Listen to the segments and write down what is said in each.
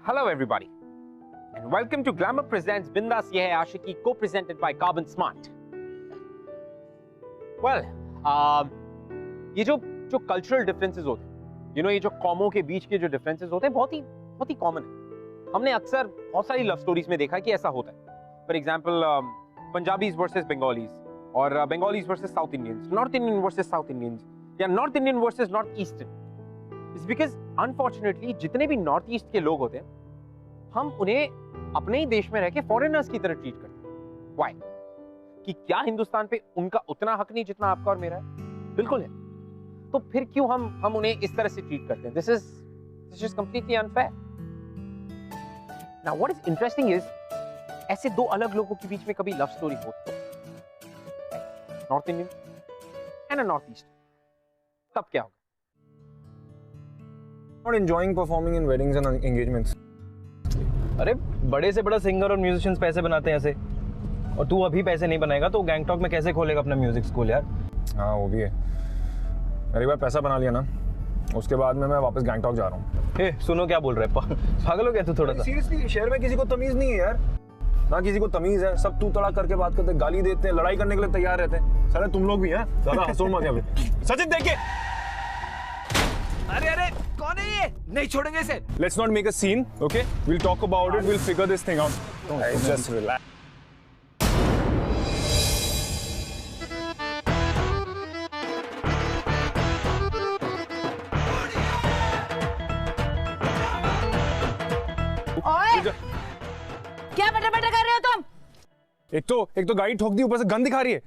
Hello everybody and welcome to Glamour Presents Bindas Ye Hai Aashiqui co-presented by Carbon Smart. Well, ये जो cultural differences होते हैं, ये जो कौमों के बीच के जो डिफरेंसेस होते हैं बहुत ही कॉमन है. हमने अक्सर बहुत सारी लव स्टोरीज में देखा कि ऐसा होता है. For example Punjabis versus Bengalis और Bengalis versus South Indians, North Indian versus South Indians या North Indian versus North Eastern. It's because unfortunately जितने भी नॉर्थ ईस्ट के लोग होते हैं हम उन्हें अपने ही देश में रह के फॉरेनर्स की तरह ट्रीट करते हैं. व्हाई? कि क्या हिंदुस्तान पे उनका उतना हक नहीं जितना आपका और मेरा है? बिल्कुल है. तो फिर क्यों हम उन्हें इस तरह से ट्रीट करते हैं? This is completely unfair. Now what is interesting is ऐसे दो अलग लोगों के बीच में कभी लव स्टोरी हो तो north Indian and a north east, तब क्या होगा? Not enjoying performing in weddings and engagements. अरे बड़े से बड़ा सिंगर और म्यूजिशियंस पैसे बनाते हैं ऐसे, और तू अभी पैसे नहीं बनाएगा तो गैंगटॉक में कैसे खोलेगा अपना म्यूजिक स्कूल यार? हाँ वो भी है. अरे एक बार पैसा बना लिया ना, उसके बाद में मैं वापस गैंगटॉक जा रहा हूँ. ए सुनो क्या बोल रहे हैं, पागल हो गया तू थोड़ा सा? सीरियसली शहर में किसी को तमीज नहीं है यार, ना किसी को तमीज है. सब तू तड़ा करके बात करते, गाली देते हैं, लड़ाई करने के लिए तैयार रहते हैं. सारे तुम लोग भी हैं, ज्यादा हंसो मत यहाँ पे. सचिन देख के. अरे कौन है ये? नहीं छोड़ेंगे इसे. Let's not make a scene, okay? We'll talk about it. We'll figure this thing out. Just relax. ओए, क्या बटर बटर कर रहे हो तुम? एक तो गाड़ी ठोक दी, ऊपर से गन दिखा रही है.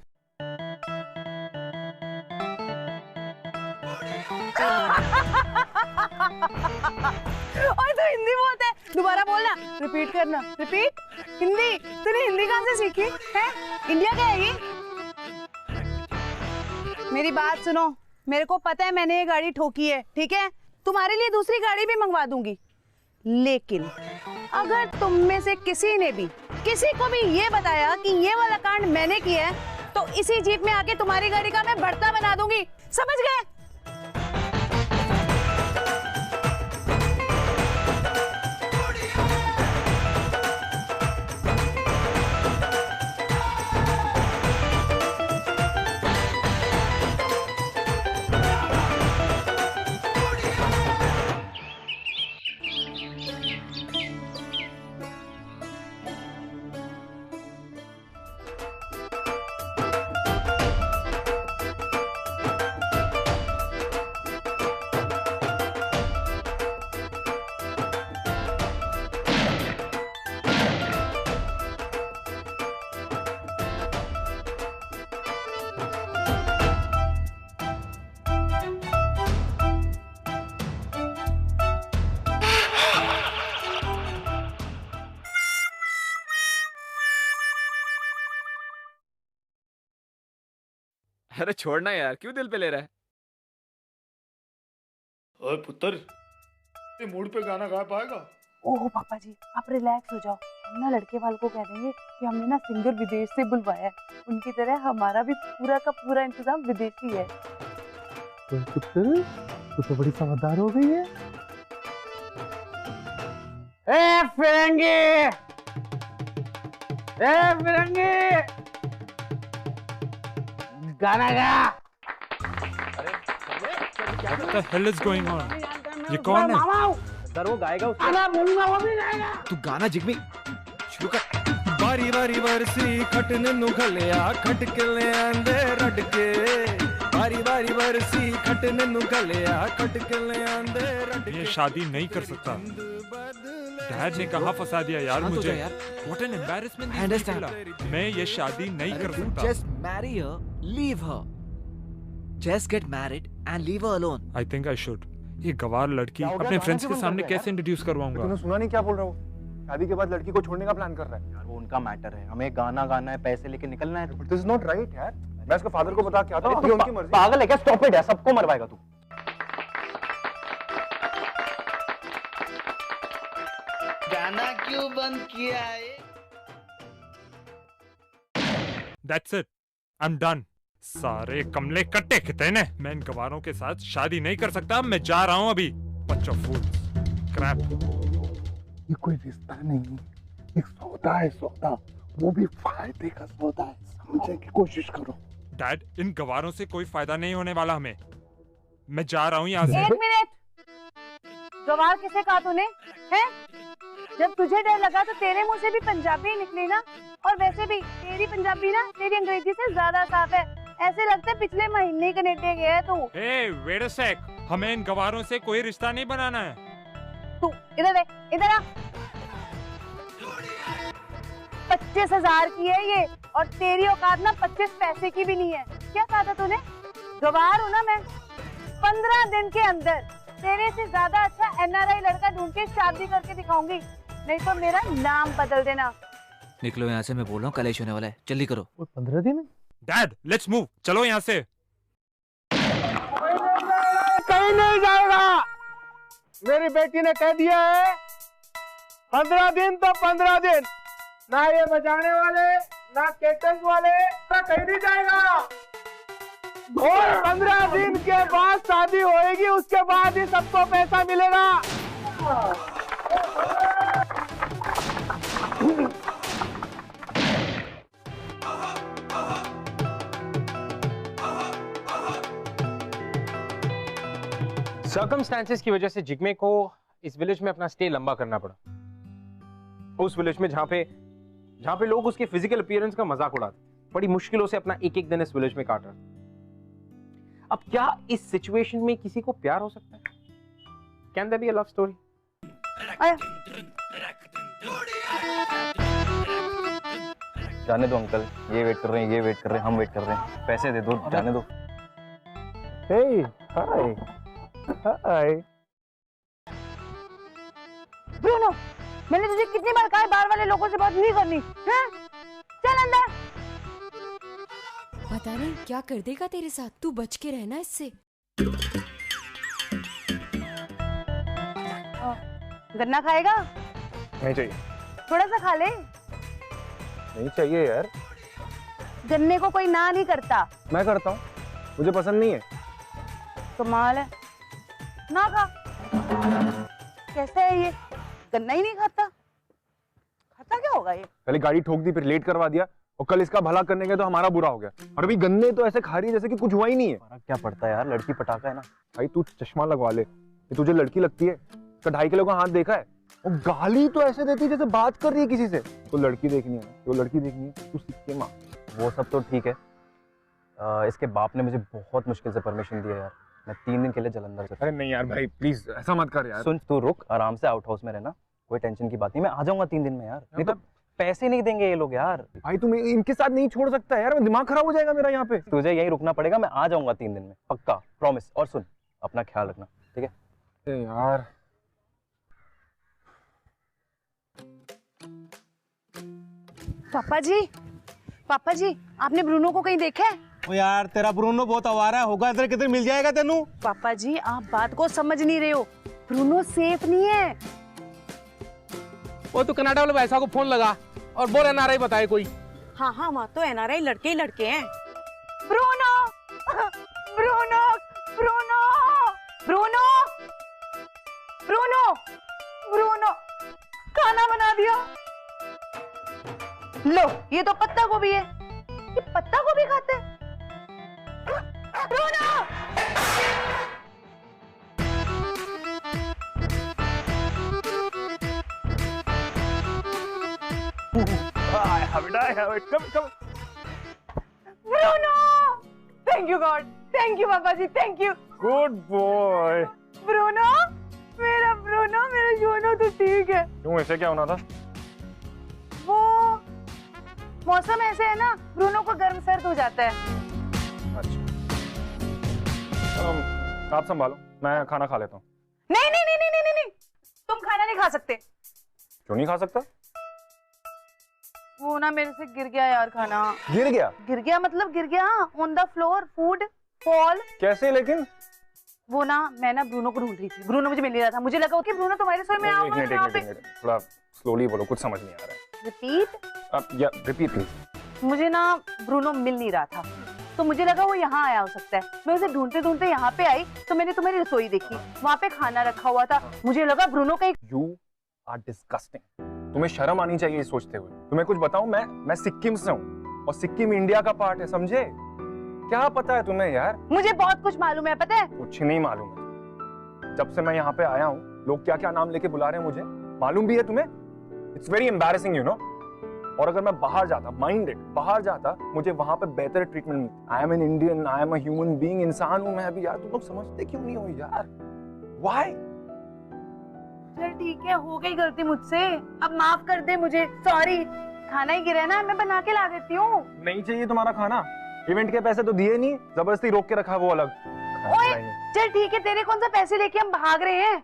ओए तू हिंदी बोलता है, दोबारा बोलना, रिपीट करना. रिपीट. हिंदी? तूने हिंदी कहाँ से सीखी है? इंडिया का है ये? मेरी बात सुनो, मेरे को पता है मैंने ये गाड़ी ठोकी है, ठीक है? तुम्हारे लिए दूसरी गाड़ी भी मंगवा दूंगी, लेकिन अगर तुम में से किसी को भी ये बताया कि ये वाला कांड मैंने किया है, तो इसी जीप में आके तुम्हारी गाड़ी का मैं बढ़ता बना दूंगी. समझ गए? अरे छोड़ना यार, क्यों दिल पे ले रहा है? ओए पुत्र, ये मूड पे गाना गा पाएगा? ओह पापा जी, आप रिलैक्स हो जाओ. हम ना लड़के वाले को कह देंगे कि हमने ना सिंगर विदेश से बुलवाया है. उनकी तरह हमारा भी पूरा का पूरा इंतजाम विदेशी है. पुत्र, तू तो बड़ी समझदार हो गई है. ए फिरंगी, गाना गा. What the hell is going on? ये कौन है? सर वो गाएगा उसको. गाना बोलूंगा, वो भी गाएगा. तू गाना जिग्मी शुरू कर. बारी बारी बरसी खटने नु घलिया खटके ले आंदे रटके. बारी बारी बरसी खटने नु घलिया खटके ले आंदे रटके. ये शादी नहीं कर सकता. डैड ने कहा फंसा दिया यार मुझे. What an embarrassment. I understand. मैं ये शादी नहीं कर सकता. Just marry her, leave her. Just get married and leave her alone. I think I should. ये गवार लड़की अपने फ्रेंड्स के सामने कैसे इंट्रोड्यूस करवाऊंगा? तूने सुना नहीं क्या बोल रहा हूँ? शादी के बाद लड़की को छोड़ने का प्लान कर रहा है. यार वो उनका मैटर है, हमें गाना गाना है, पैसे लेके निकलना है. This is not right यार. मैं उसके फादर को बता के आता हूँ, उनकी मर्जी. पागल है क्या? स्टॉप इट यार, सबको मरवाएगा तू. गाना क्यों बंद किया है? That's it. I'm done. सारे कमले कट्टे खिते ने. मैं इन गवारों के साथ शादी नहीं कर सकता. मैं जा रहा हूँ अभी. Bunch of fools. Crap. ये कोई रिश्ता नहीं, एक सौदा है, सौदा, वो भी फायदे का सौदा है, समझने की कोशिश करो। डैड, इन गवारों से कोई फायदा नहीं होने वाला हमें। मैं जा रहा हूँ यहाँ से। एक मिनट, गवार किसे कहा तूने? हैं? जब तुझे डर लगा तो तेरे मुंह से भी पंजाबी ही निकली ना। और वैसे भी तेरी पंजाबी ना तेरी अंग्रेजी से ज्यादा साफ है। ऐसे लगता है पिछले महीने कनेडा गया है तू। हे, वेट अ सेक, हमें इन गवारों से कोई रिश्ता नहीं बनाना है। तू इधर दे, इधर आ। 25,000 की है ये, और तेरी औकात ना 25 पैसे की भी नहीं है। क्या कहा था तूने? गवार हूँ ना मैं। 15 दिन के अंदर तेरे से ज्यादा अच्छा NRI लड़का ढूंढ के शादी करके दिखाऊंगी, नहीं तो मेरा नाम बदल देना। निकलो यहाँ से, मैं बोल रहा हूँ कलेश होने वाला है, जल्दी करो। 15 दिन? डैड, लेट्स मूव, चलो यहाँ से। कहीं नहीं जाएगा, मेरी बेटी ने कह दिया है 15 दिन तो 15 दिन, ना ये बजाने वाले ना केटल्स वाले, ना कहीं नहीं जाएगा। और 15 दिन के बाद शादी होएगी, उसके बाद ही सबको पैसा मिलेगा। सर्कमस्टेंसेस की वजह से जिग्मे को इस विलेज में अपना स्टे लंबा करना पड़ा। उस विलेज में जहाँ पे लोग उसके फिजिकल अपीयरेंस का मजाक उड़ाते, बड़ी मुश्किलों से अपना एक एक दिन इस विलेज में काट रहा। अब क्या इस सिचुएशन में किसी को प्यार हो सकता है? Can there be a love story? जाने दो अंकल, ये वेट कर रहे हैं, ये वेट कर रहे हैं, हम वेट कर रहे हैं, पैसे दे दो, जाने दो। हे, हाय हाय। ब्रूनो, मैंने तुझे कितनी बार कहा है बाहर वाले लोगों से बात नहीं करनी, हैं? चल अंदर। पता नहीं क्या कर देगा तेरे साथ, तू बच के रहना इससे। गन्ना खाएगा? नहीं चाहिए। थोड़ा सा खा ले। नहीं चाहिए यार। गन्ने को कोई ना नहीं करता। मैं करता हूँ, मुझे पसंद नहीं है। कमाल है, ना खा। कैसा है ये, गन्ना ही नहीं खाता? खाता क्या होगा ये? पहले गाड़ी ठोक दी, फिर लेट करवा दिया, और कल इसका भला करने गए तो हमारा बुरा हो गया। और अभी गन्ने तो ऐसे खा रही है जैसे कि कुछ हुआ ही नहीं है। फर्क क्या पड़ता है यार, लड़की पटाखा है ना। भाई तू चश्मा लगवा ले, ये तुझे लड़की लगती है? इसका 2.5 किलो का हाथ देखा है? और गाली तो ऐसे देती है जैसे बात कर रही है किसी से। तो लड़की देखनी है, तो लड़की देखनी है, तू सीख के माँ। वो सब तो ठीक है, इसके बाप ने मुझे बहुत मुश्किल से परमिशन दिया यार। मैं 3 दिन के लिए जलंधर से। अरे नहीं यार भाई, प्लीज ऐसा मत कर यार। सुन, तू रुक, आराम से आउट हाउस में रहना, कोई टेंशन की बात नहीं, मैं आ जाऊंगा 3 दिन में यार। नहीं तो पैसे नहीं देंगे ये लोग यार। भाई तुम इनके साथ नहीं छोड़ सकता यार, दिमाग खराब हो जाएगा मेरा यहाँ पे। तुझे यहीं रुकना पड़ेगा, मैं आ जाऊंगा 3 दिन में, पक्का, प्रॉमिस। और सुन, अपना ख्याल रखना, ठीक है? यार पापा जी, आपने ब्रूनो को कहीं देखा है? ओ यार, तेरा ब्रूनो बहुत आवारा होगा, इधर किधर मिल जाएगा तेनू। पापा जी, आप बात को समझ नहीं रहे हो। ब्रूनो सेफ नहीं है। वो तो कनाडा वाले वैसा को फोन लगा और बोल NRI बताए कोई। हाँ, वहाँ तो NRI लड़के ही लड़के हैं। Bruno, Bruno, Bruno, Bruno, Bruno, Bruno, खाना बना दिया। लो, ये तो पत्ता गोभी है। ये पत्ता गोभी खाते हैं? Bruno! I have it. Come. Bruno! Thank you God. Thank you पापा जी. Thank you. Good boy. Bruno, मेरा जोनो तो ठीक है। क्यों, ऐसे क्या होना था? वो मौसम ऐसे है ना, ब्रूनो को गर्म सर्द हो जाता है। अच्छा, आप संभालो, मैं खाना खा लेता हूँ। नहीं, तुम खाना नहीं खा सकते। क्यों नहीं खा सकता? वो ना मेरे से गिर गया यार खाना। गिर गया मतलब गिर गया on the floor, food fall. कैसे? लेकिन वो ना, मैं ना ब्रूनो को ढूंढ रही थी, ब्रूनो मुझे मिल नहीं रहा था। मुझे लगा कि ब्रूनो तुम्हारे रसोई में एक आऊंगा मिनट, थोड़ा स्लोली बोलो, कुछ समझ नहीं आ रहा है। रिपीट। Repeat please. मुझे ना ब्रूनो मिल नहीं रहा था, तो मुझे लगा वो यहाँ आया हो सकता है। मैं उसे ढूंढते ढूंढते यहाँ पे आई तो मैंने तुम्हारी रसोई देखी, वहाँ पे खाना रखा हुआ था। मुझे लगा ब्रूनो का You आर डिस्गस्टिंग। तुम्हें शर्म आनी चाहिए ये सोचते हुए। तुम्हें कुछ बताऊं, मैं सिक्किम से हूँ और सिक्किम इंडिया का पार्ट है, समझे? क्या पता है तुम्हें यार? मुझे बहुत कुछ मालूम है, पता है? कुछ नहीं मालूम है। जब से मैं यहाँ पे आया हूँ लोग क्या क्या नाम लेके बुला रहे हैं मुझे, मालूम भी है तुम्हें? It's very embarrassing you know. और अगर मैं बाहर जाता, माइंड इट, बाहर जाता, मुझे वहां पे बेहतर ट्रीटमेंट मिलती। I am an Indian, I am a human being, इंसान हूं मैं अभी यार। तुम लोग समझते क्यों नहीं हो यार? व्हाई? चल ठीक है, हो गई गलती मुझसे, अब माफ कर दे मुझे, सॉरी। खाना ही गिरा ना, मैं बना के ला देती हूँ। नहीं चाहिए तुम्हारा खाना, इवेंट के पैसे तो दिए नहीं, जबरदस्ती रोक के रखा वो अलग। ओए चल ठीक है, तेरे कौन सा पैसे लेके हम भाग रहे हैं?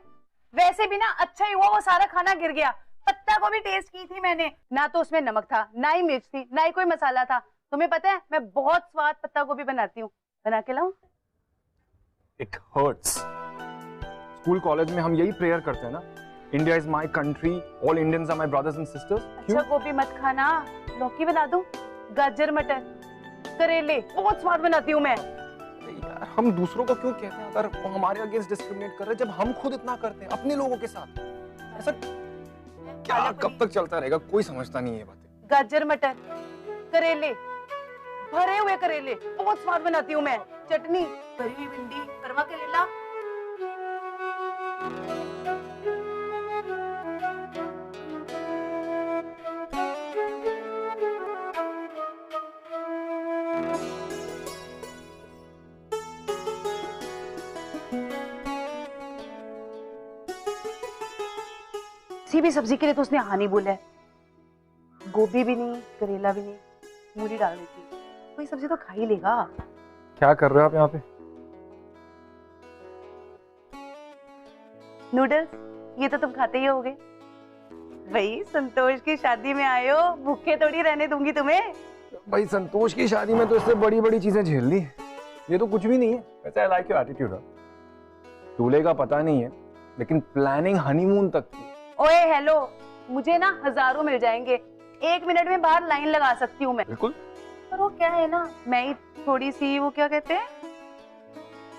वैसे भी ना अच्छा ही हुआ वो सारा खाना गिर गया। पत्ता गोभी टेस्ट की थी मैंने, ना तो उसमें नमक था, ना ही मिर्च थी, ना ही कोई मसाला था। तुम्हें पता है मैं बहुत स्वाद पत्ता गोभी बनाती हूँ, बना के लाऊं? It hurts. स्कूल कॉलेज में हम यही प्रेयर करते हैं ना, India is my country, all Indians are my brothers and sisters. अच्छा गोभी मत खाना, लौकी बना दूं, गाजर मटर करेले, बहुत स्वाद बनाती हूँ मैं। यार हम दूसरों को क्यों कहते हैं अगर वो हमारे अगेंस्ट डिस्क्रिमिनेट कर रहे हैं, जब हम खुद इतना करते हैं अपने लोगों के साथ? ऐसा क्या कब तक चलता रहेगा? कोई समझता नहीं है ये बातें। गाजर मटर करेले, भरे हुए करेले बहुत स्वाद बनाती हूँ मैं। चटनी, भरी हुई भिंडी, करवा करेला। किसी भी सब्जी के लिए तो उसने हाँ नहीं बोला है। गोभी भी नहीं, करेला भी नहीं, मूली डाल देती, कोई सब्जी तो खा ही लेगा। क्या कर रहे हो आप यहाँ पे? नूडल्स, ये तो तुम खाते ही होगे। भाई संतोष की शादी में आए हो, भूखे थोड़ी रहने दूंगी तुम्हें। भाई संतोष की शादी में तो इससे बड़ी बड़ी चीजें झेल ली, ये तो कुछ भी नहीं है। वैसे आई लाइक योर एटीट्यूड। दूल्हे का पता नहीं है लेकिन प्लानिंग हनीमून तक की। ओए हेलो, मुझे ना हजारों मिल जाएंगे, 1 मिनट में बाहर लाइन लगा सकती हूँ मैं। बिल्कुल। पर वो क्या है ना, मैं ही थोड़ी सी, वो क्या कहते हैं,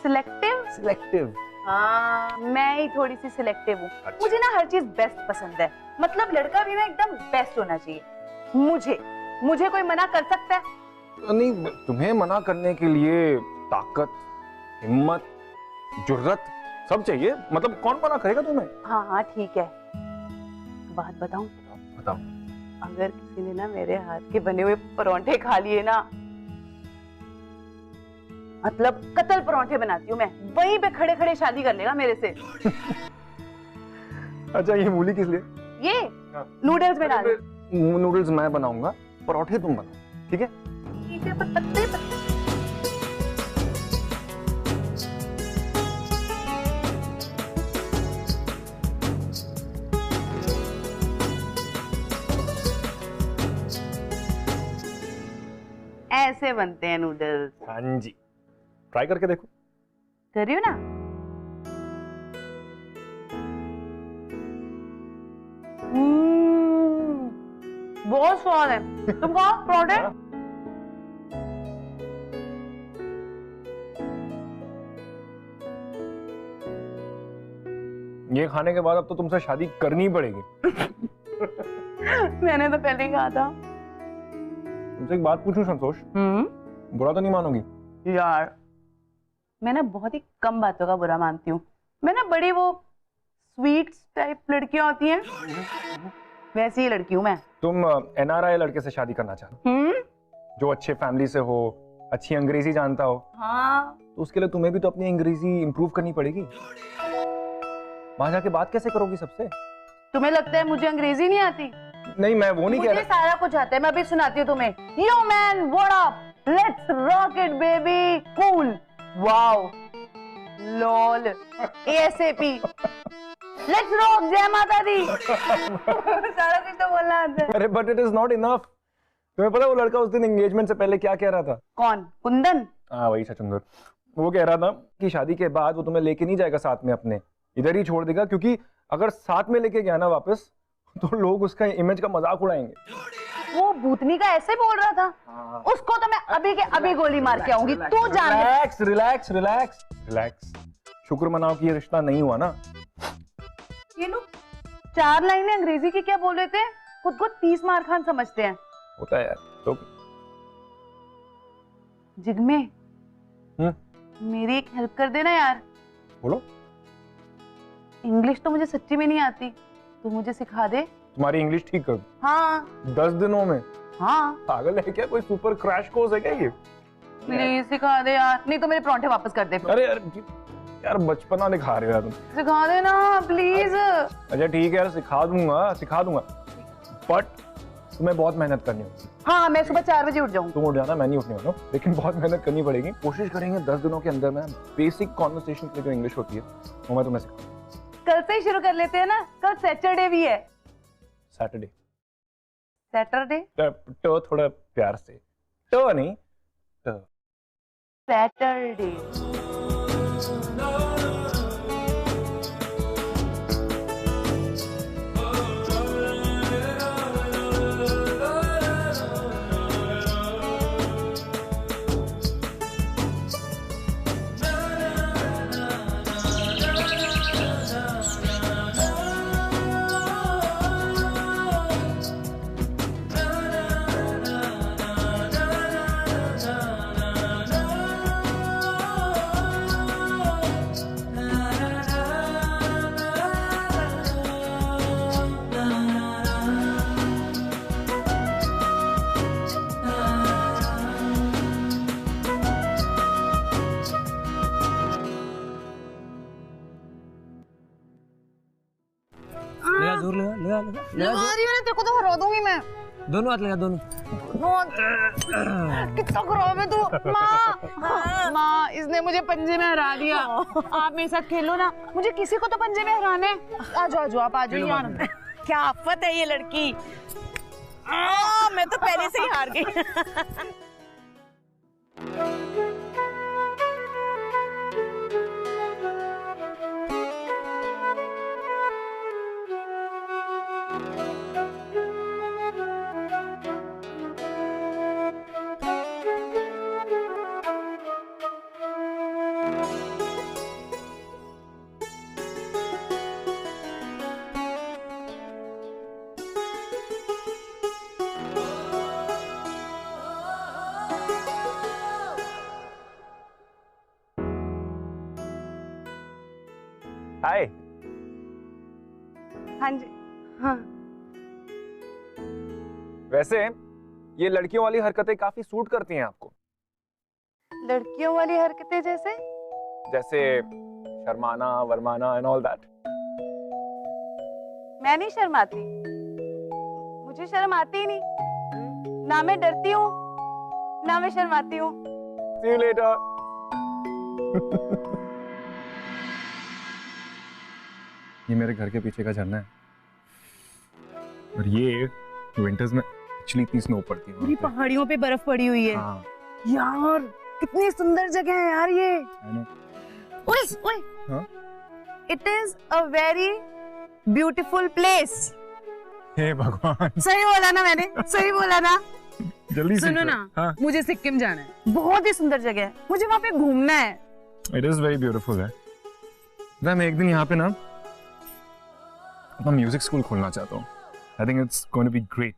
सिलेक्टिव। हाँ, मैं ही थोड़ी सी सिलेक्टिव हूँ। अच्छा। मुझे ना हर चीज बेस्ट पसंद है, मतलब लड़का भी ना एकदम बेस्ट होना चाहिए। मुझे कोई मना कर सकता है? नहीं, तुम्हें मना करने के लिए ताकत, हिम्मत, जुर्रत सब चाहिए। मतलब कौन मना करेगा तुम्हें? हाँ हाँ ठीक है, बात बताऊं? बताओ। अगर किसी ने ना मेरे हाथ के बने हुए परोंठे खा लिए ना, मतलब कतल परोंठे बनाती हूँ मैं, वहीं पे खड़े खड़े शादी कर लेगा मेरे से। अच्छा ये मूली किस लिए? ये नूडल्स में डाल। नूडल्स मैं बनाऊंगा, परोठे तुम बनाओ, ठीक है? ठीक है, पर पत्ते ऐसे बनते हैं नूडल्स। हाँ जी, ट्राई करके देखो। कर रही हो ना? बहुत स्वाद है। तुम खाओ परोठे। ये खाने के बाद अब तो तुमसे शादी करनी ही पड़ेगी। मैंने तो पहले ही कहा था। तुमसे एक बात पूछूं संतोष? बुरा तो नहीं मानोगी? यार मैं ना बहुत ही कम बातों का बुरा मानती हूँ। मैं ना बड़ी वो स्वीट टाइप लड़कियां होती हैं, वैसी ही लड़की हूँ मैं। तुम एनआरआई लड़के से शादी करना चाहते हो जो अच्छे फैमिली से हो, अच्छी अंग्रेजी जानता हो? हाँ। तो उसके लिए तुम्हें भी तो अपनी अंग्रेजी इंप्रूव करनी पड़ेगी। वहां जाके बात कैसे करोगी सबसे? तुम्हें लगता है मुझे अंग्रेजी नहीं आती? नहीं, मैं वो नहीं कह रहा। मुझे सारा कुछ आता है, मैं अभी सुनाती हूँ तुम्हें। Yo man, what up, let's rock it baby, cool, wow, lol, ASAP, let's rock, जय माता दी। सारा कुछ तो बोलना आता है। अरे but it is not enough. तुम्हें पता वो लड़का उस दिन एंगेजमेंट से पहले क्या कह रहा था? कौन? कुंदन? हाँ वही सचुंदर। वो कह रहा था कि शादी के बाद वो तुम्हें लेके नहीं जाएगा साथ में, अपने इधर ही छोड़ देगा, क्योंकि अगर साथ में लेके गया ना वापस तो लोग उसका इमेज का मजाक उड़ाएंगे। वो भूतनी का ऐसे बोल रहा था? हाँ। उसको तो मैं अभी के अभी गोली मार के आऊंगी, तू जान। Relax relax relax relax. शुक्र मनाओ कि ये रिश्ता नहीं हुआ ना। ये लो, 4 लाइनें अंग्रेजी की क्या बोल रहे थे? खुद को 30 मार खान समझते हैं। होता है यार तो। जिग्मे, मेरी एक हेल्प कर देना यार। बोलो। इंग्लिश तो मुझे सच्ची में नहीं आती, तू मुझे सिखा दे। तुम्हारी इंग्लिश ठीक कर। हाँ। 10 दिनों में? हाँ। पागल है क्या? कोई सुपर क्रैश कोर्स है क्या ये? प्लीज सिखा दे यार, नहीं तो मेरे परांठे वापस कर दे। अरे यार बचपना दिखा रहे हो यार तुम। सिखा दे ना प्लीज। अच्छा ठीक है यार, सिखा दूंगा बट तुम्हें बहुत मेहनत करनी होगी। हाँ, मैं सुबह 4 बजे उठ जाऊंगी। तुम उठ जाना, मैं नहीं उठने वाला हूँ, लेकिन बहुत मेहनत करनी पड़ेगी। कोशिश करेंगे 10 दिनों के अंदर में बेसिक कॉन्वर्सेशन की जो इंग्लिश होती है वो मैं तुम्हें सिखाऊंगा। कल से ही शुरू कर लेते हैं ना, कल सैटरडे भी है। सैटरडे थोड़ा प्यार से, नहीं सैटरडे। तेरे को तो हरा दूंगी मैं। दोनों हाथ लगा, दोनों। कितना खराब है तू। माँ, इसने मुझे पंजे में हरा दिया। आप मेरे साथ खेलो ना, मुझे किसी को तो पंजे में हराना है। आ जाओ आप आ जाओ यार। क्या आफत है ये लड़की। मैं तो पहले से ही हार गई। हाय। हाँ जी। हाँ। वैसे ये लड़कियों वाली हरकतें काफी सूट करती हैं आपको। लड़कियों वाली हरकतें जैसे शर्माना, वरमाना एंड ऑल दैट। मैं नहीं शर्माती, मुझे शर्म आती ही नहीं। ना मैं डरती हूँ ना मैं शर्माती हूँ। See you later. ये मेरे घर के पीछे का झरना है और ये विंटर्स में एक्चुअली इतनी स्नो पड़ती है। पूरी पहाड़ियों पे बर्फ पड़ी हुई है। हाँ। यार कितनी सुंदर जगह है यार ये। ओए हाँ? It is a very beautiful place. हे भगवान। सही बोला ना मैंने, सही बोला ना। जल्दी सुनो ना, हाँ? मुझे सिक्किम जाना है। बहुत ही सुंदर जगह है, मुझे वहाँ पे घूमना है। It is very beautiful है। मैं एक दिन यहाँ पे ना अपना म्यूजिक स्कूल खोलना चाहता हूँ। I think it's going to be great.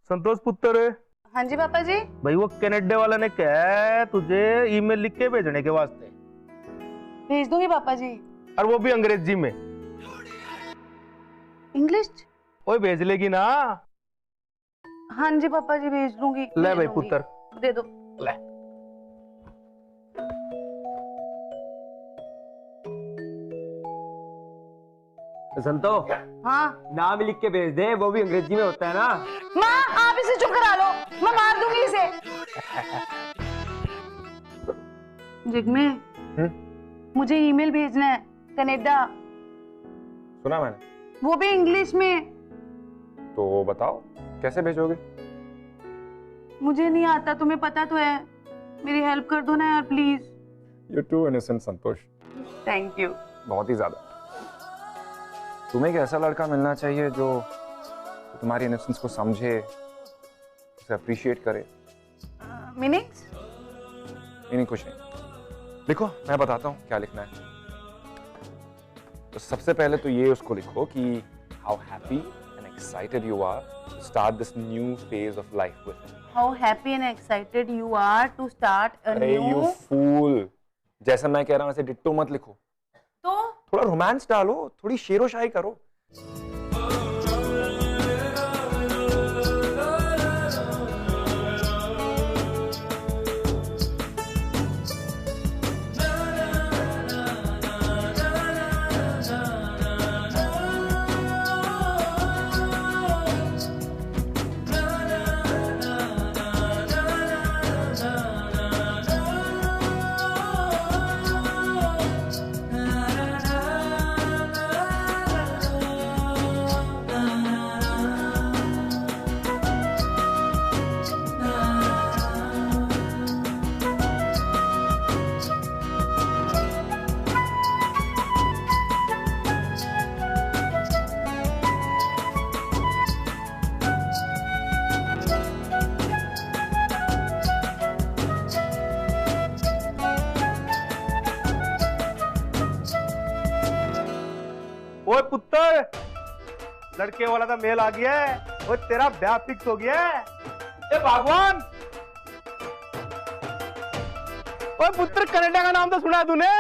संतोष पुत्र। हाँ जी पापा जी। भाई वो कनाडा वाला ने कहा है तुझे ईमेल लिख के भेजने के वास्ते। भेज दूंगी पापा जी। और वो भी अंग्रेजी में। इंग्लिश? ओए भेज लेगी ना? हाँ जी पापा जी भेज दूंगी। ले भाई पुत्र दे दो। ले। संतो, हाँ नाम लिख के भेज दे, वो भी अंग्रेजी में होता है ना। माँ आप इसे चुप करा लो, मैं मार दूंगी इसे। जिग्मे, मुझे ईमेल भेजना है कनाडा। सुना मैंने। वो भी इंग्लिश में। तो बताओ कैसे भेजोगे? मुझे नहीं आता, तुम्हें पता तो है। मेरी हेल्प कर दो ना यार please. You're too innocent Santosh. Thank you. बहुत ही ज्यादा। तुम्हें एक ऐसा लड़का मिलना चाहिए जो तुम्हारी इनोसेंस को समझे, उसे अप्रिशिएट करे। मीनिंग्स? नहीं कुछ नहीं। लिखो, मैं बताता हूँ क्या लिखना है। तो सबसे पहले तो ये उसको लिखो कि how happy and excited you are to start this new phase of life with him. How happy and excited you are to start a अरे यू फूल, जैसा मैं कह रहा हूँ ऐसे डिट्टो मत लिखो। तो थोड़ा रोमांस डालो, थोड़ी शेरो शायरी करो। ओए पुत्र, लड़के वाला का मेल आ गया है। ओए तेरा ब्याह फिक्स हो गया है। ए भगवान, ओए पुत्र, कनाडा का नाम तो सुना है तूने?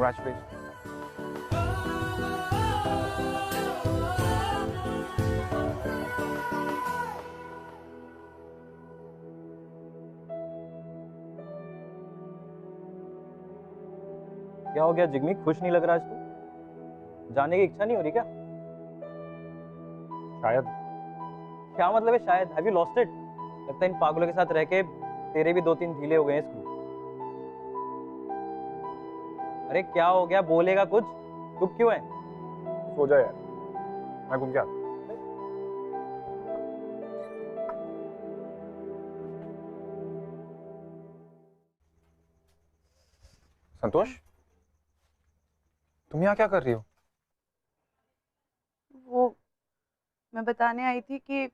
Congratulations. क्या हो गया जिग्मी, खुश नहीं लग रहा आज तू? जाने की इच्छा नहीं हो रही क्या? शायद। क्या मतलब है शायद? Have you lost it? लगता है इन पागलों के साथ रह के तेरे भी 2-3 ढीले हो गए हैं स्क्रू। अरे क्या हो गया, बोलेगा कुछ? चुप क्यों है? सो जा यार, मैं घूम के आता हूं। संतोष, तुम यहाँ क्या कर रही हो? वो मैं बताने आई थी कि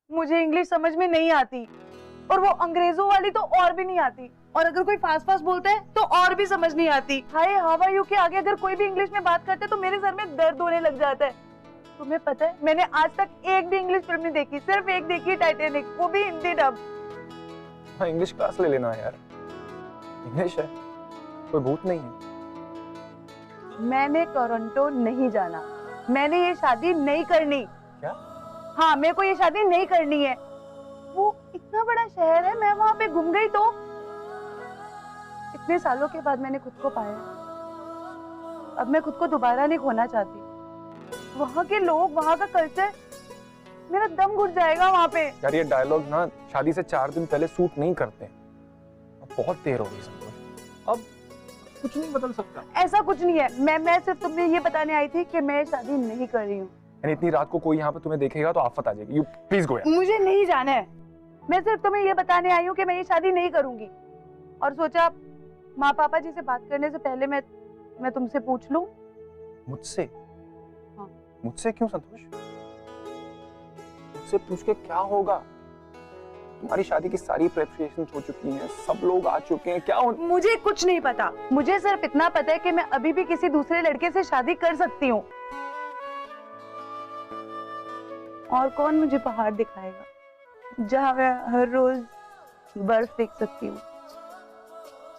मुझे इंग्लिश समझ में नहीं आती, और वो अंग्रेजों वाली तो और भी नहीं आती, और अगर कोई फास्ट फास्ट बोलता है तो और भी समझ नहीं आती। हाय हाउ आर यू के आगे अगर कोई भी इंग्लिश में बात करता है तो मेरे सर में दर्द होने लग जाता है। तुम्हें पता है, मैंने आज तक एक भी इंग्लिश फिल्म नहीं देखी, सिर्फ एक देखी, टाइटैनिक, वो भी हिंदी डब। हाँ, इंग्लिश क्लास ले लेना यार, इंग्लिश है, कोई भूत नहीं है। मैंने टोरंटो नहीं जाना, मैंने ये शादी नहीं करनी। क्या? हाँ, मेरे को ये शादी नहीं करनी है। वो इतना बड़ा शहर है, मैं वहां पे घूम गई तो इतने सालों के बाद मैंने खुद को पाया। अब मैं खुद को दोबारा नहीं खोना चाहती। वहां के लोग, वहां का कल्चर, मेरा दम घुट जाएगा वहां पे। यार ये डायलॉग ना शादी से 4 दिन पहले सूट नहीं करते। अब बहुत देर हो गई संतोष, अब कुछ नहीं बदल सकता। ऐसा कुछ नहीं है, मैं सिर्फ तुम्हें ये बताने आई थी कि मैं शादी नहीं कर रही हूँ। इतनी रात को कोई यहाँ पे तुम्हें देखेगा तो आफत आ जाएगी। यू प्लीज गो यार। मुझे नहीं जाना है, मैं सिर्फ तुम्हें ये बताने आई हूँ कि मैं ये शादी नहीं करूंगी। और सोचा माँ पापा जी से बात करने से पहले मैं तुमसे पूछ लूं। मुझसे? हाँ। मुझसे क्यों संतोष? मुझसे पूछ के क्या होगा? तुम्हारी शादी की सारी प्रिपरेशन हो चुकी हैं, सब लोग आ चुके हैं, क्या हो? मुझे कुछ नहीं पता, मुझे सिर्फ इतना पता है कि मैं अभी भी किसी दूसरे लड़के से शादी कर सकती हूँ। और कौन मुझे पहाड़ दिखाएगा जहाँ मैं हर रोज बर्फ देख सकती हूँ?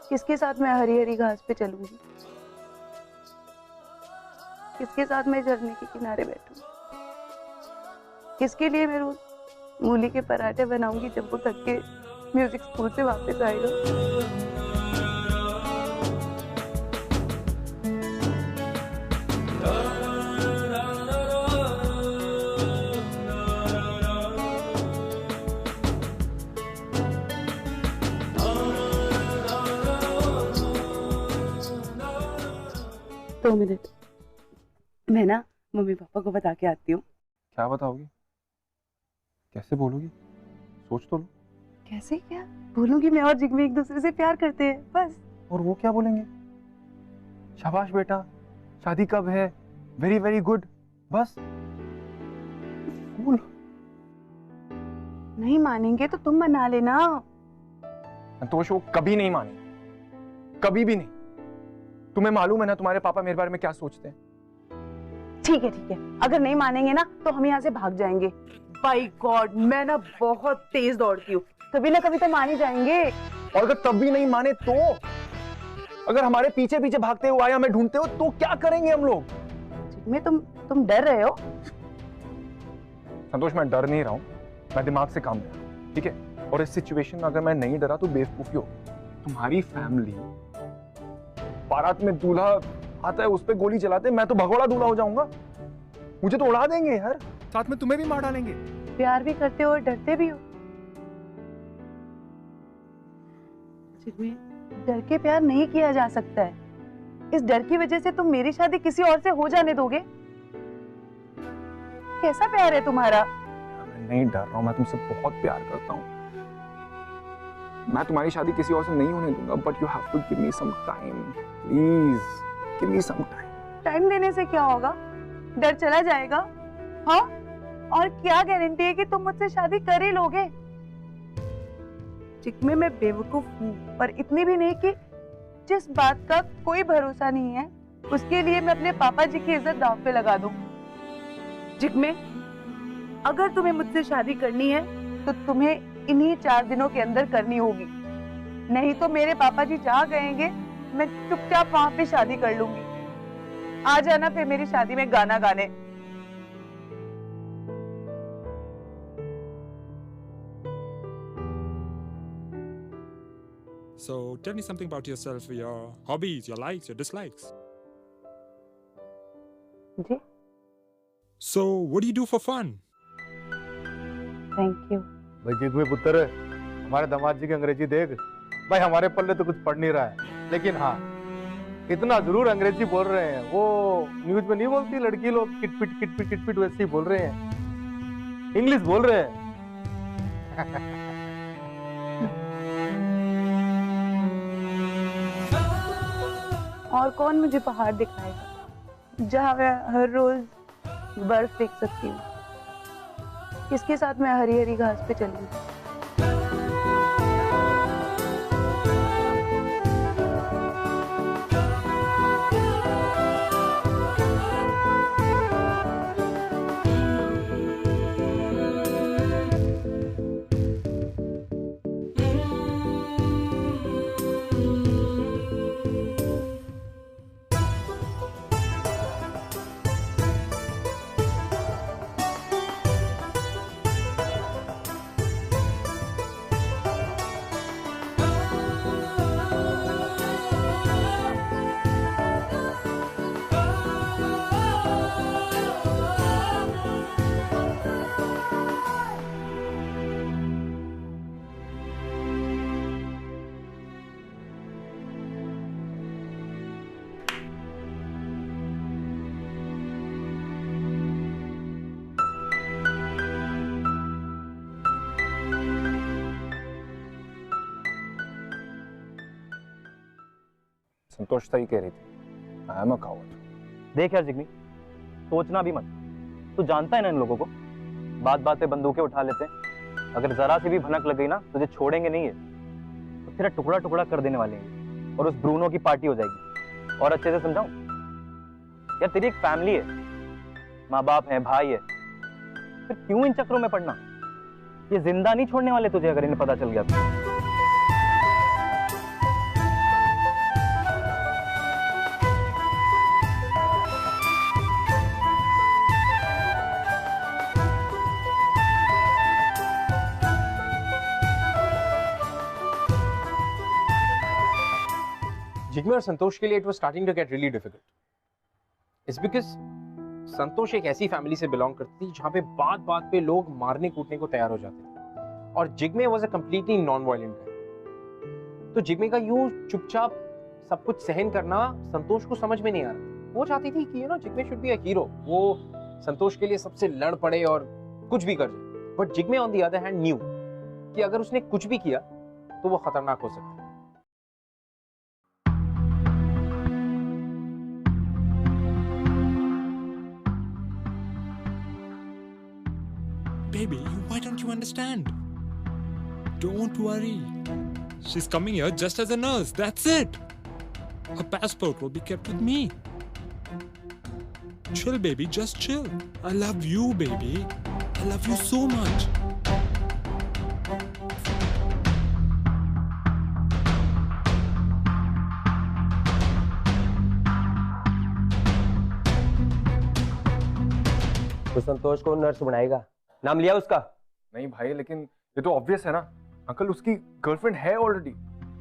किसके साथ मैं हरी हरी घास पे चलूंगी? किसके साथ मैं झरने के किनारे बैठूंगी? किसके लिए मैं रोज मूली के पराठे बनाऊंगी जब वो थक के म्यूजिक स्कूल से वापस आएगा? 2 मिनट, मैं ना मम्मी पापा को बता के आती हूँ। क्या बताओगी? कैसे बोलोगी? सोच तो लो। कैसे क्या बोलूंगी? मैं और जिग्मी एक दूसरे से प्यार करते हैं, बस। और वो क्या बोलेंगे? शाबाश बेटा, शादी कब है? वेरी वेरी गुड, बस। नहीं मानेंगे तो तुम मना लेना। संतोष, वो कभी नहीं माने, कभी भी नहीं। तुम्हें मालूम है ना तुम्हारे पापा मेरे बारे में क्या सोचते हैं? ठीक है, अगर नहीं मानेंगे ना तो हम यहाँ से भाग जाएंगे। बाय गॉड, मैं ना बहुत तेज दौड़ती हूँ, कभी ना कभी तो मान ही जाएंगे। और अगर तब भी नहीं माने तो? अगर हमारे पीछे पीछे भागते हुए आए, हमें ढूंढते हो, तो क्या करेंगे हम लोग? जिग्मे, तुम डर रहे हो? संतोष, मैं डर नहीं रहा हूँ, मैं दिमाग से काम ले रहा हूँ, ठीक है? और इस सिचुएशन में अगर मैं नहीं डरा तो बेवकूफी हो। तुम्हारी फैमिली बारात में दूल्हा आता है, उस पे गोली चलाते, मैं तो भगोड़ा दूल्हा हो जाऊंगा। मुझे तो उड़ा देंगे यार, साथ में तुम्हें भी मार डालेंगे। प्यार भी करते हो और डरते भी हो। जिग्मे, डर के प्यार नहीं किया जा सकता है। इस डर की वजह से तुम मेरी शादी किसी और से हो जाने दोगे? कैसा प्यार है तुम्हारा? मैं नहीं डर रहा हूं, मैं तुमसे बहुत प्यार करता हूं। मैं तुम्हारी शादी किसी और से नहीं होने दूंगा, but you have to give me some time, please give me some time. Time देने से क्या होगा? डर चला जाएगा। हाँ, और क्या गारंटी है कि तुम मुझसे शादी कर ही लोगे? जिग्मे, मैं बेवकूफ हूँ, पर इतनी भी नहीं कि जिस बात का कोई भरोसा नहीं है उसके लिए मैं अपने पापा जी की इज्जत दांव पे लगा दूं। जिग्मे, अगर तुम्हें मुझसे शादी करनी है तो तुम्हें इन्हीं 4 दिनों के अंदर करनी होगी, नहीं तो मेरे पापा जी जहाँ कहेंगे मैं चुपचाप वहां पे शादी कर लूंगी। आ जाना फिर मेरी शादी में गाना गाने। So tell me something about yourself, your hobbies, your likes, your dislikes. जी, So what do you do for fun? Thank you. भाई जिग्मे पुत्र, हमारे दामाद जी की अंग्रेजी देख भाई, हमारे पल्ले तो कुछ पढ़ नहीं रहा है, लेकिन हाँ इतना जरूर अंग्रेजी बोल रहे हैं। वो न्यूज में नहीं बोलती लड़की लोग किटपिट किटपिट किटपिट, वैसे ही बोल रहे हैं, इंग्लिश बोल रहे हैं। और कौन मुझे पहाड़ दिखाएगा जहाँ मैं हर रोज बर्फ देख सकती हूँ? किसके साथ मैं हरी हरी घास पे चलूंगी? संतोष सही कह रही थी, आई एम अ कावर्ड। देख यार जिग्मी, सोचना भी मत। तू जानता है ना इन लोगों को, बात बात पे बंदूकें उठा लेते हैं। अगर जरा सी भी भनक लग गई ना, तुझे छोड़ेंगे नहीं है, तो तेरा टुकड़ा टुकड़ा कर देने वाले हैं और उस ब्रूनो की पार्टी हो जाएगी। और अच्छे से समझाऊं यार, तेरी एक फैमिली है, माँ बाप है, भाई है, फिर क्यों इन चक्रों में पड़ना? ये जिंदा नहीं छोड़ने वाले तुझे अगर इन्हें पता चल गया तो। जिग्मे और संतोष के लिए it was starting to get really difficult. It's because Santosh एक ऐसी फैमिली से बिलोंग करती थी जहां पे बात बात पे लोग मारने कूटने को तैयार हो जाते थे, और Jigme was a completely non violent guy. तो जिग्मे का यूं चुपचाप सब कुछ सहन करना संतोष को समझ में नहीं आ रहा। वो चाहती थी कि Jigme should be a hero, वो संतोष के लिए सबसे लड़ पड़े और कुछ भी कर जाए। But Jigme on the other hand new कि अगर उसने कुछ भी किया तो वो खतरनाक हो सकता है। Baby, why don't you understand? Don't worry. She's coming here just as a nurse. That's it. Her passport will be kept with me. Chill, baby. Just chill. I love you, baby. I love you so much. तो संतोष को nurse बनाएगा, नाम लिया उसका? नहीं भाई, लेकिन ये तो ऑब्वियस है ना अंकल, उसकी गर्लफ्रेंड है ऑलरेडी,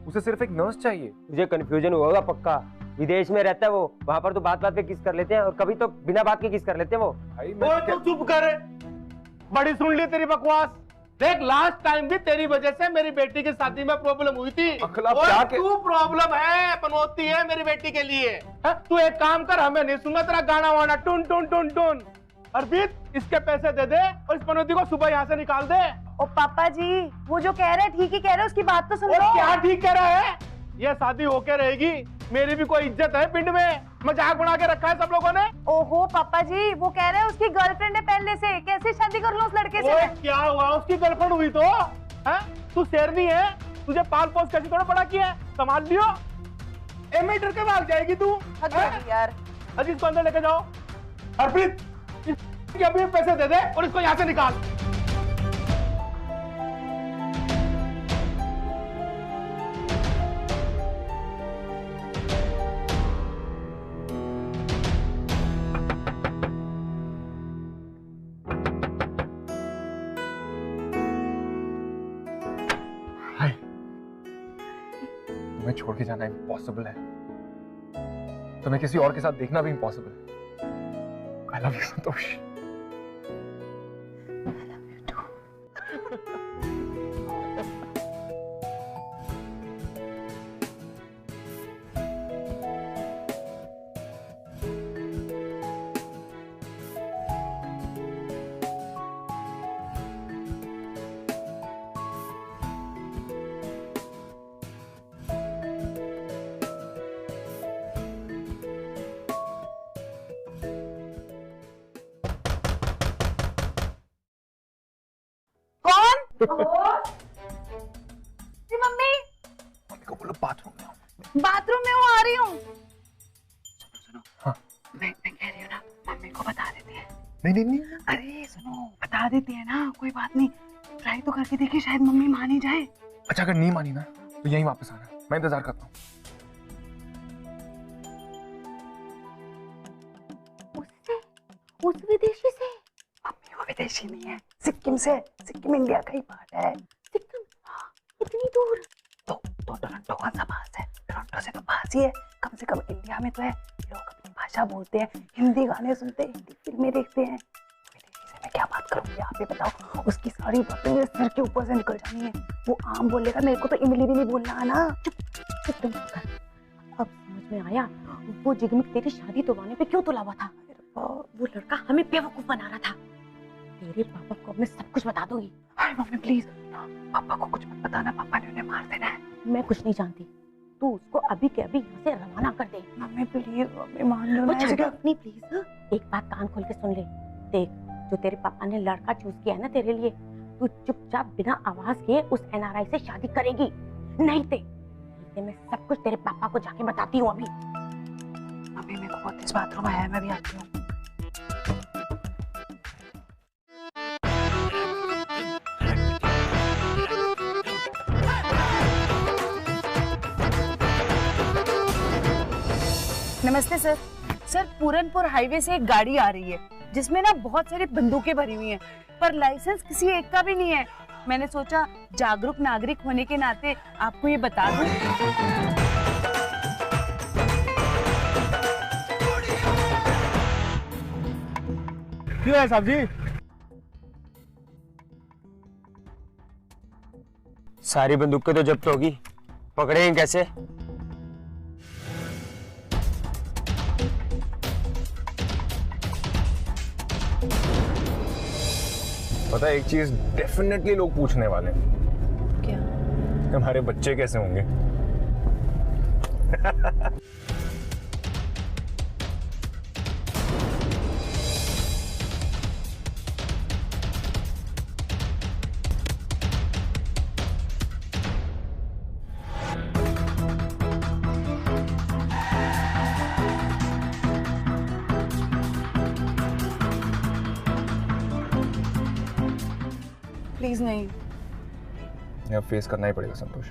उसे सिर्फ एक नर्स चाहिए। मुझे कंफ्यूजन हुआ होगा पक्का, विदेश में रहता है वो, वहाँ पर तो बात बात पे किस कर लेते हैं और कभी तो बिना बात के किस कर लेते हैं वो। भाई तू चुप कर, बड़ी सुन ली तेरी बकवास। देख लास्ट टाइम भी तेरी वजह से मेरी बेटी की शादी में प्रॉब्लम हुई थी। अंकल आप क्या तू प्रॉब्लम है बनोती है मेरी बेटी के लिए। तू एक काम कर, हमें नहीं सुनना तेरा गाना वाना टुन टुन टुन टुन। अर्पित इसके पैसे दे दे और इस पनौती को सुबह यहाँ से निकाल दे। ओ पापा जी, वो जो कह रहे हैं ठीक ही कह रहे हैं, उसकी बात तो सुनो। क्या ठीक कह रहा है? ये शादी होके रहेगी, मेरी भी कोई इज्जत है पिंड में, मजाक बना के रखा है सब लोगों ने। ओहो पापा जी, वो कह रहे हैं उसकी गर्लफ्रेंड है पहले से, कैसे शादी कर लो उस लड़के से? क्या हुआ, उसकी गर्लफ्रेंड हुई तो तू शेरनी है, तुझे पाल पोस कैसे थोड़ा बड़ा किया, संभाल लियो। मीटर के भाग जाएगी तू यार। अजी इसको अंदर लेके जाओ। अर्पित अभी पैसे दे दे और इसको यहाँ से निकाल। तुम्हें छोड़ के जाना इम्पॉसिबल है, तुम्हें किसी और के साथ देखना भी इम्पॉसिबल है। I love you Santosh. Mummy को बोलो बाथरूम में बाथरूम में वो आ रही हूँ। सुनो हाँ। मैं कह रही हूँ ना, मम्मी को बता देते हैं। नहीं अरे सुनो, बता देते हैं ना, कोई बात नहीं, ट्राई तो करके देखिए, शायद मम्मी मान ही जाए। अच्छा अगर नहीं मानी ना तो यहीं वापस आना, मैं इंतजार करता हूँ। उस विदेशी से? मम्मी वो विदेशी नहीं है, सिक्किम से। सिक्किम इंडिया का ही पार्ट है। सिक्किम? इतनी दूर? तो टोरंटो कौन सा पास है? टोरंटो से तो पास ही है, कम से कम इंडिया में तो है। लोग अपनी भाषा बोलते हैं, हिंदी गाने सुनते हैं, हिंदी फिल्में देखते हैं। विदेशी से मैं क्या बात करूंगी, आप ही बताओ। उसकी सारी बातें मेरे सिर के ऊपर से निकल जानी है। वो आम बोलेगा, मेरे को तो इमली भी नहीं बोलना आना। एकदम अब समझ में आया, वो जिगमिक तेरी शादी तोड़वाने पे क्यों तुला हुआ था। वो लड़का हमें बेवकूफ बना रहा था। तेरे पापा को मैं सब कुछ बता दूंगी। हाय मम्मी प्लीज, पापा को कुछ मत बताना, पापा ने उन्हें मार देना है। मैं कुछ नहीं जानती, तू उसको अभी के अभी यहाँ से रवाना कर दे। मम्मी प्लीज, मम्मी मान लो ना। नहीं प्लीज, एक बात कान खोल के सुन ले। देख, जो तेरे पापा ने लड़का चूज किया है ना तेरे लिए, तू चुपचाप बिना आवाज के उस एनआरआई से शादी करेगी। नहीं ते मैं सब कुछ तेरे पापा को जाके बताती हूँ अभी। मम्मी मेरे को बहुत इस बाथरूम आया है, मैं भी आती हूँ। नमस्ते सर। सर, पूरनपुर हाईवे से एक गाड़ी आ रही है जिसमें ना बहुत सारी बंदूकें भरी हुई हैं, पर लाइसेंस किसी एक का भी नहीं है। मैंने सोचा जागरूक नागरिक होने के नाते आपको ये बता दूं। क्यों है साहब जी? सारी बंदूकें तो जब्त होगी, पकड़ेंगे कैसे? पता है एक चीज डेफिनेटली लोग पूछने वाले हैं। क्या? हमारे बच्चे कैसे होंगे? प्लीज नहीं। अब फेस करना ही पड़ेगा संतोष।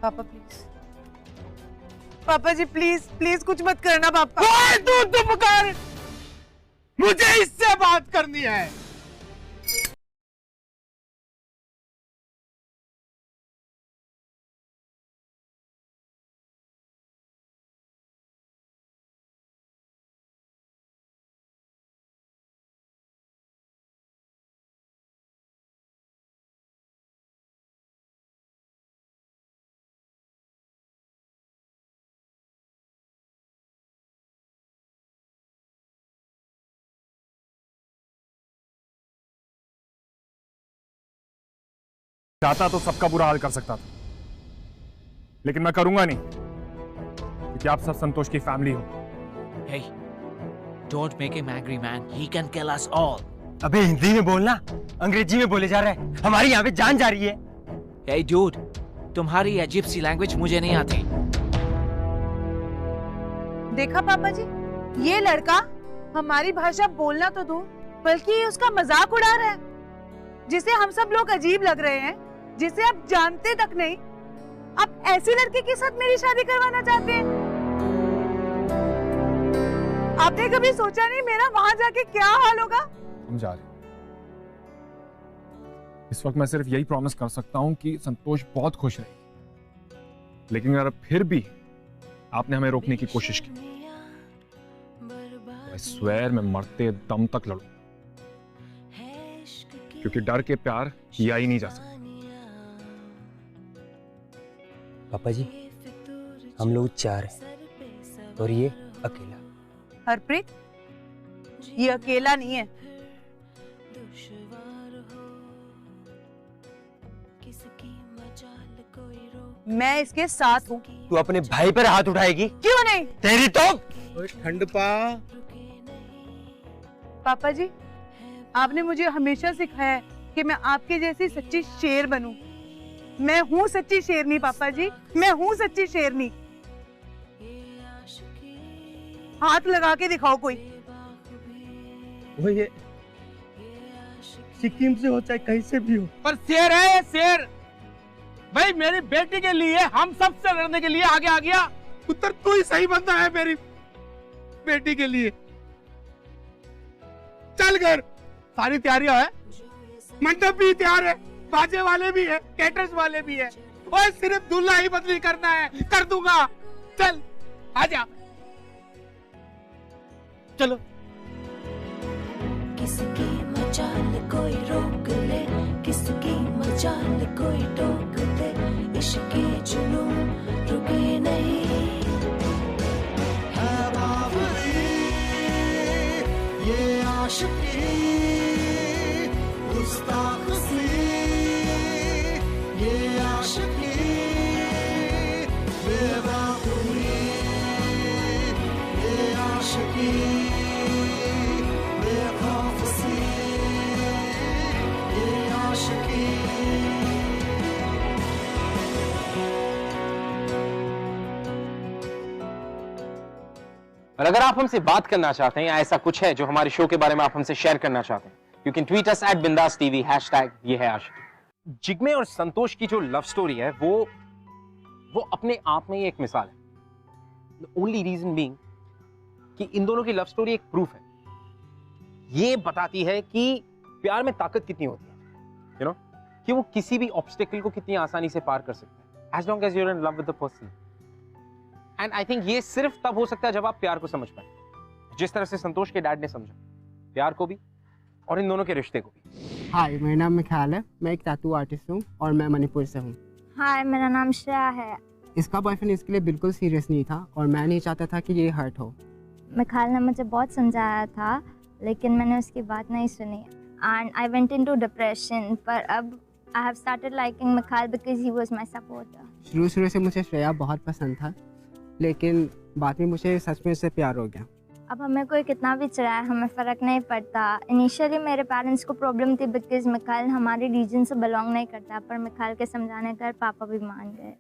पापा प्लीज, पापा जी प्लीज प्लीज कुछ मत करना पापा। ओए तू चुप कर, मुझे इससे बात करनी है। चाहता तो सबका बुरा हाल कर सकता था, लेकिन मैं करूंगा नहीं, क्योंकि आप सब संतोष की फैमिली हो। Hey, don't make him angry, man. He can kill us all. अबे हिंदी में बोलना, अंग्रेजी में बोले जा रहा है। हमारी यहाँ पे जान जा रही है। Hey, dude, तुम्हारी अजीब सी लैंग्वेज मुझे नहीं आती। देखा पापा जी, ये लड़का हमारी भाषा बोलना तो दूर, बल्कि ये उसका मजाक उड़ा रहा है, जिसे हम सब लोग अजीब लग रहे हैं, जिसे आप जानते तक नहीं। आप ऐसी लड़के के साथ मेरी शादी करवाना चाहते हैं? आपने कभी सोचा नहीं मेरा वहां जाके क्या हाल होगा? हम जा रहे हैं। इस वक्त मैं सिर्फ यही प्रॉमिस कर सकता हूं कि संतोष बहुत खुश रहेगी, लेकिन अगर फिर भी आपने हमें रोकने की कोशिश की, I swear मैं मरते दम तक लड़ूंगा, क्योंकि डर के प्यार किया ही नहीं जा सकता। पापा जी, हम लोग 4 हैं और ये अकेला। हरप्रीत, ये अकेला नहीं है। मैं इसके साथ हूँ। तू अपने भाई पर हाथ उठाएगी? क्यों नहीं? तेरी तो ठंड पा। पापा जी, आपने मुझे हमेशा सिखाया है कि मैं आपके जैसी सच्ची शेर बनूं। मैं हूँ सच्ची शेरनी पापा जी, मैं हूँ सच्ची शेरनी। हाथ लगा के दिखाओ कोई। वो ये सिक्किम से हो चाहे कहीं से भी हो, पर शेर है ये शेर। भाई मेरी बेटी के लिए, हम सब से लड़ने के लिए आगे आ गया। उत्तर तू ही सही बंदा है मेरी बेटी के लिए। चल घर, सारी तैयारियां है, मंडप भी तैयार है, बाजे वाले भी है, कैटर्स वाले भी है, और सिर्फ दूल्हा ही बदली करना है, कर दूंगा। चल आजा, चलो। किसकी मजाल कोई रोक ले, किसकी मजाल कोई टोक दे, इश्क के जुनून रुके नहीं। है बावरी ये आशिकी, गुस्ताख सी ये आशिकी, बेवकूफी ये आशिकी, बेखौफ सी ये आशिकी। और अगर आप हमसे बात करना चाहते हैं या ऐसा कुछ है जो हमारे शो के बारे में आप हमसे शेयर करना चाहते हैं, you can tweet us @bindaastv #ये है आशिकी। जिग्मे और संतोष की जो लव स्टोरी है वो अपने आप में ही एक मिसाल है। द ओनली रीजन बीइंग कि इन दोनों की लव स्टोरी एक प्रूफ है। ये बताती है कि प्यार में ताकत कितनी होती है, यू नो, कि वो किसी भी ऑब्स्टेकल को कितनी आसानी से पार कर सकता है, as long as you are in love with the person. And I think ये सिर्फ तब हो सकता है जब आप प्यार को समझ पाए, जिस तरह से संतोष के डैड ने समझा प्यार को भी और इन दोनों के रिश्ते को भी। हाय, मेरा नाम मिखाल है, मैं एक टैटू आर्टिस्ट हूँ और मैं मणिपुर से हूँ। हाय, मेरा नाम श्रेया है। इसका बॉयफ्रेंड इसके लिए बिल्कुल सीरियस नहीं था और मैं नहीं चाहता था कि ये हर्ट हो। मिखाइल ने मुझे बहुत समझाया था, लेकिन मैंने उसकी बात नहीं सुनी and I went into depression. पर अब I have started liking Mikhail because he was my supporter. शुरू से मुझे श्रेया बहुत पसंद था, लेकिन बाद में मुझे सच में उससे प्यार हो गया। अब हमें कोई कितना भी चढ़ाए, हमें फ़र्क नहीं पड़ता। इनिशियली मेरे पेरेंट्स को प्रॉब्लम थी बिकॉज़ मिखाइल हमारे रीजन से बिलोंग नहीं करता, पर मिखाइल के समझाने पर पापा भी मान गए।